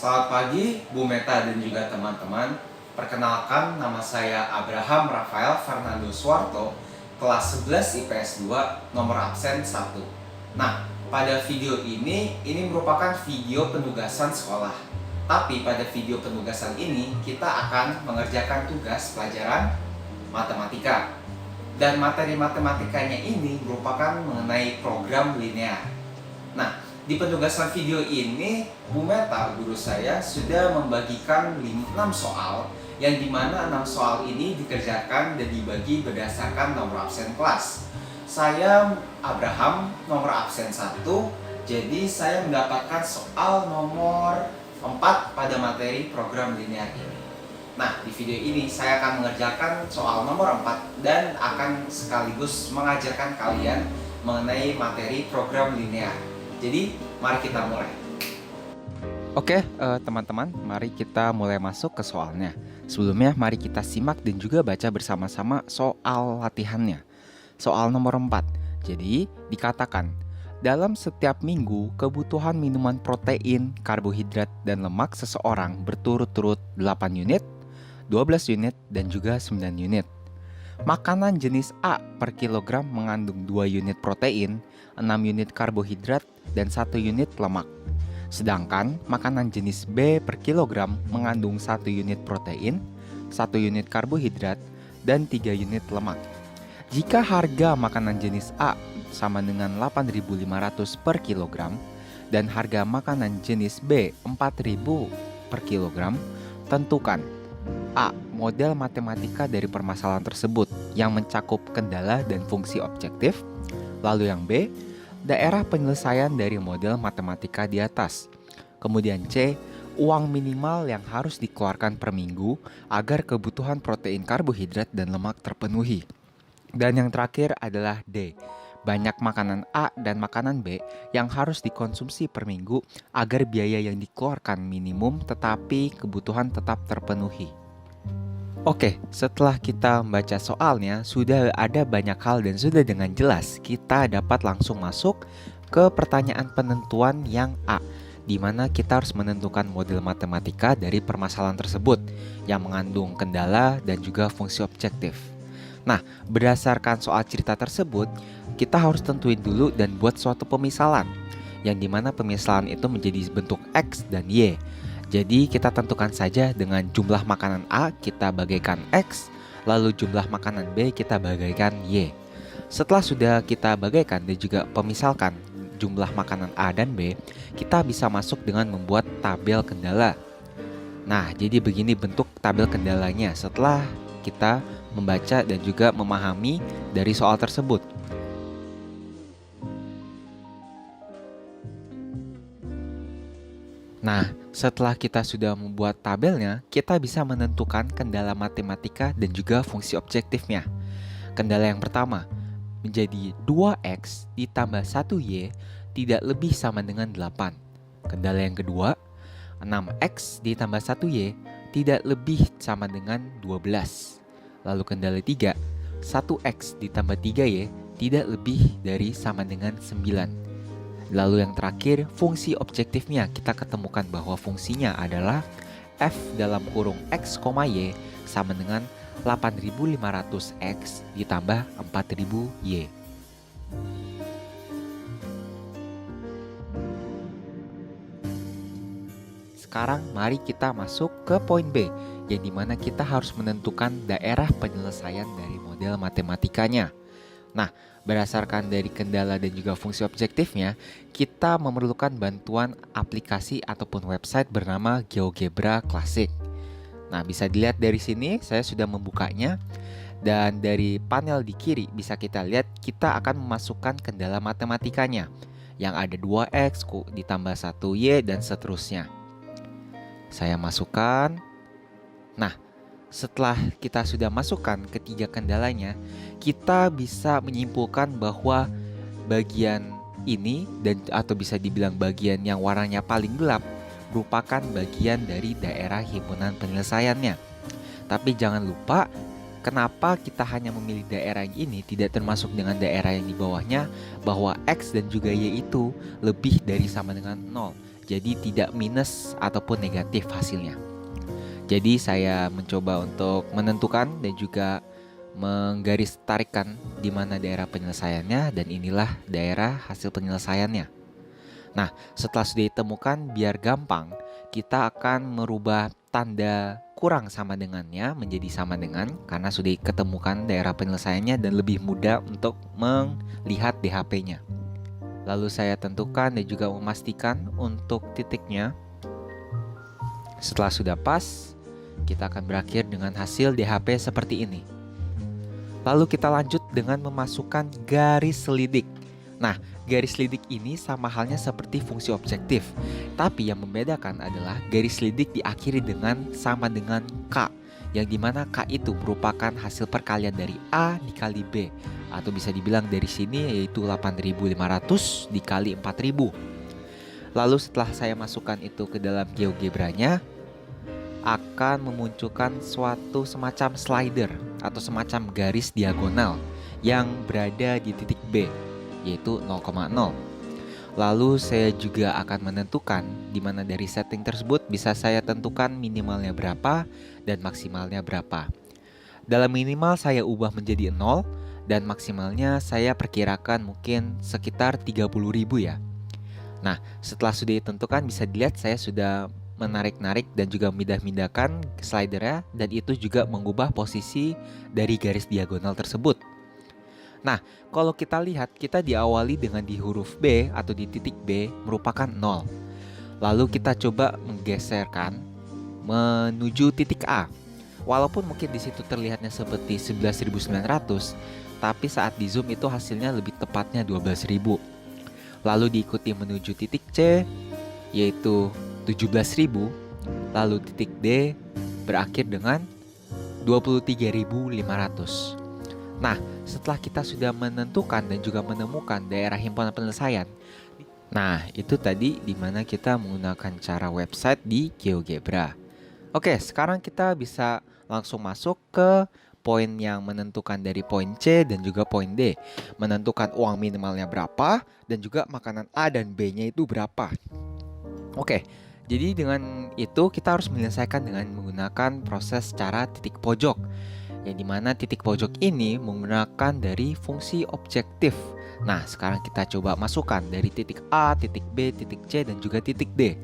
Selamat pagi Bu Meta dan juga teman-teman. Perkenalkan, nama saya Abraham Rafael Fernando Suwarto, kelas 11 IPS 2, nomor absen 1. Nah, pada video ini merupakan video penugasan sekolah. Tapi pada video penugasan ini kita akan mengerjakan tugas pelajaran matematika. Dan materi matematikanya ini merupakan mengenai program linear. Nah, di penugasan video ini, Bu Meta, guru saya, sudah membagikan 6 soal, yang dimana 6 soal ini dikerjakan dan dibagi berdasarkan nomor absen kelas. Saya Abraham, nomor absen 1, jadi saya mendapatkan soal nomor 4 pada materi program linear ini. Nah, di video ini saya akan mengerjakan soal nomor 4 dan akan sekaligus mengajarkan kalian mengenai materi program linear. Jadi, mari kita mulai. Oke, teman-teman, mari kita mulai masuk ke soalnya. Sebelumnya, mari kita simak dan juga baca bersama-sama soal latihannya. Soal nomor 4. Jadi, dikatakan, dalam setiap minggu, kebutuhan minuman protein, karbohidrat, dan lemak seseorang berturut-turut 8 unit, 12 unit, dan juga 9 unit. Makanan jenis A per kilogram mengandung 2 unit protein, 6 unit karbohidrat, dan 1 unit lemak. Sedangkan makanan jenis B per kilogram mengandung 1 unit protein, 1 unit karbohidrat, dan 3 unit lemak. Jika harga makanan jenis A sama dengan 8.500 per kilogram dan harga makanan jenis B 4.000 per kilogram, tentukan A. Model matematika dari permasalahan tersebut yang mencakup kendala dan fungsi objektif. Lalu yang B, daerah penyelesaian dari model matematika di atas. Kemudian C, uang minimal yang harus dikeluarkan per minggu agar kebutuhan protein, karbohidrat, dan lemak terpenuhi. Dan yang terakhir adalah D, banyak makanan A dan makanan B yang harus dikonsumsi per minggu agar biaya yang dikeluarkan minimum tetapi kebutuhan tetap terpenuhi. Oke, setelah kita membaca soalnya, sudah ada banyak hal dan sudah dengan jelas kita dapat langsung masuk ke pertanyaan penentuan yang A, di mana kita harus menentukan model matematika dari permasalahan tersebut yang mengandung kendala dan juga fungsi objektif. Nah, berdasarkan soal cerita tersebut, kita harus tentuin dulu dan buat suatu pemisalan, yang dimana pemisalan itu menjadi bentuk X dan Y. Jadi kita tentukan saja dengan jumlah makanan A kita bagaikan X, lalu jumlah makanan B kita bagaikan Y. Setelah sudah kita bagaikan dan juga pemisalkan jumlah makanan A dan B, kita bisa masuk dengan membuat tabel kendala. Nah, jadi begini bentuk tabel kendalanya setelah kita membaca dan juga memahami dari soal tersebut. Nah, setelah kita sudah membuat tabelnya, kita bisa menentukan kendala matematika dan juga fungsi objektifnya. Kendala yang pertama, menjadi 2x ditambah 1y tidak lebih sama dengan 8. Kendala yang kedua, 6x ditambah 1y tidak lebih sama dengan 12. Lalu kendala 3, 1x ditambah 3y tidak lebih dari sama dengan 9. Lalu yang terakhir, fungsi objektifnya kita ketemukan bahwa fungsinya adalah f dalam kurung x, y sama dengan 8.500x ditambah 4.000y. Sekarang mari kita masuk ke poin B, yang dimana kita harus menentukan daerah penyelesaian dari model matematikanya. Nah, berdasarkan dari kendala dan juga fungsi objektifnya, kita memerlukan bantuan aplikasi ataupun website bernama GeoGebra Classic. Nah, bisa dilihat dari sini, saya sudah membukanya. Dan dari panel di kiri bisa kita lihat kita akan memasukkan kendala matematikanya yang ada 2x ditambah 1y dan seterusnya. Saya masukkan. Nah, setelah kita sudah masukkan ketiga kendalanya, kita bisa menyimpulkan bahwa bagian ini atau bisa dibilang bagian yang warnanya paling gelap merupakan bagian dari daerah himpunan penyelesaiannya. Tapi jangan lupa, kenapa kita hanya memilih daerah yang ini tidak termasuk dengan daerah yang di bawahnya, bahwa X dan juga Y itu lebih dari sama dengan 0. jadi tidak minus ataupun negatif hasilnya. Jadi saya mencoba untuk menentukan dan juga menggaris tarikan di mana daerah penyelesaiannya, dan inilah daerah hasil penyelesaiannya. Nah, setelah sudah ditemukan, biar gampang, kita akan merubah tanda kurang sama dengannya menjadi sama dengan, karena sudah diketemukan daerah penyelesaiannya dan lebih mudah untuk melihat DHP-nya. Lalu saya tentukan dan juga memastikan untuk titiknya. Setelah sudah pas, kita akan berakhir dengan hasil DHP seperti ini. Lalu kita lanjut dengan memasukkan garis selidik. Nah, garis selidik ini sama halnya seperti fungsi objektif, tapi yang membedakan adalah garis selidik diakhiri dengan sama dengan K, yang dimana K itu merupakan hasil perkalian dari A dikali B, atau bisa dibilang dari sini yaitu 8.500 dikali 4.000. Lalu setelah saya masukkan itu ke dalam GeoGebra-nya, akan memunculkan suatu semacam slider atau semacam garis diagonal yang berada di titik B, yaitu 0,0. Lalu saya juga akan menentukan di mana dari setting tersebut bisa saya tentukan minimalnya berapa dan maksimalnya berapa. Dalam minimal saya ubah menjadi 0 dan maksimalnya saya perkirakan mungkin sekitar 30.000 ya. Nah, setelah sudah ditentukan bisa dilihat saya sudah menarik-narik dan juga memindah-mindahkan slidernya, dan itu juga mengubah posisi dari garis diagonal tersebut. Nah, kalau kita lihat, kita diawali dengan di huruf B atau di titik B merupakan 0. Lalu kita coba menggeserkan menuju titik A. Walaupun mungkin di situ terlihatnya seperti 11.900, tapi saat di zoom itu hasilnya lebih tepatnya 12.000. Lalu diikuti menuju titik C, yaitu 17.000, lalu titik D berakhir dengan 23.500. Nah, setelah kita sudah menentukan dan juga menemukan daerah himpunan penyelesaian, nah itu tadi dimana kita menggunakan cara website di GeoGebra. Oke, sekarang kita bisa langsung masuk ke poin yang menentukan dari poin C dan juga poin D, menentukan uang minimalnya berapa dan juga makanan A dan B-nya itu berapa. Oke, jadi dengan itu kita harus menyelesaikan dengan menggunakan proses cara titik pojok, yang dimana titik pojok ini menggunakan dari fungsi objektif. Nah, sekarang kita coba masukkan dari titik A, titik B, titik C, dan juga titik D.